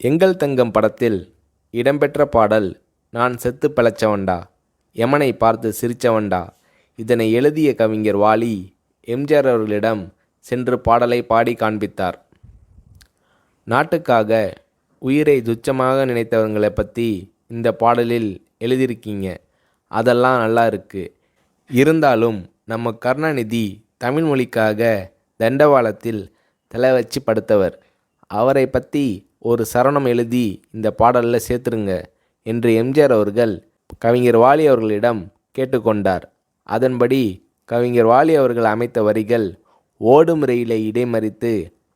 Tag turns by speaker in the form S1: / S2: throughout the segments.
S1: எங்கள் தங்கம் படத்தில் இடம்பெற்ற பாடல் நான் செத்து பிழைச்சவன்டா, யமனை பார்த்து சிரிச்சவன்டா. இதனை எழுதிய கவிஞர் வாலி எம்ஜிஆர் அவர்களிடம் சென்று பாடலை பாடி காண்பித்தார். நாட்டுக்காக உயிரை துச்சமாக நினைத்தவங்களை பற்றி இந்த பாடலில் எழுதியிருக்கீங்க, அதெல்லாம் நல்லா இருக்கு. இருந்தாலும் நம்ம கருணாநிதி தமிழ் மொழிக்காக தண்டவாளத்தில் தலை வச்சு படுத்தவர். அவரை பற்றி ஒரு சரணம் எழுதி இந்த பாடலில் சேர்த்துருங்க என்று எம்ஜிஆர் அவர்கள் கவிஞர் வாலி அவர்களிடம் கேட்டுக்கொண்டார். அதன்படி கவிஞர் வாலி அவர்கள் அமைத்த வரிகள்: ஓடும் ரயிலை இடைமறித்து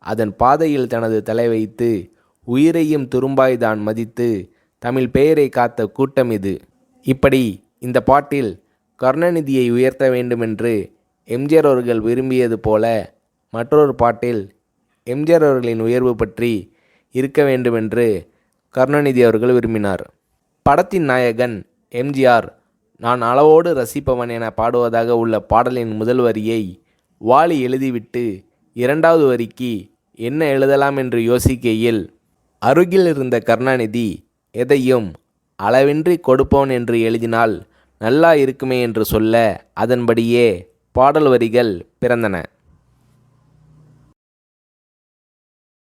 S1: அதன் பாதையில் தனது தலை வைத்து உயிரையும் துரும்பாய் தான் மதித்து தமிழ் பெயரை காத்த கூட்டம் இது. இப்படி இந்த பாட்டில் கருணாநிதியை உயர்த்த வேண்டுமென்று எம்ஜிஆர் அவர்கள் விரும்பியது போல மற்றொரு பாட்டில் எம்ஜிஆர் அவர்களின் உயர்வு பற்றி இருக்க வேண்டுமென்று கருணாநிதி அவர்கள் விரும்பினார். படத்தின் நாயகன் எம்ஜிஆர் நான் அளவோடு ரசிப்பவன் என பாடுவதாக உள்ள பாடலின் முதல் வரியை வாலி எழுதிவிட்டு இரண்டாவது வரிக்கு என்ன எழுதலாம் என்று யோசிக்கையில் அருகில் இருந்த கருணாநிதி எதையும் அளவின்றி கொடுப்பவன் என்று எழுதினால் நல்லா இருக்குமே என்று சொல்ல, அதன்படியே பாடல் வரிகள் பிறந்தன.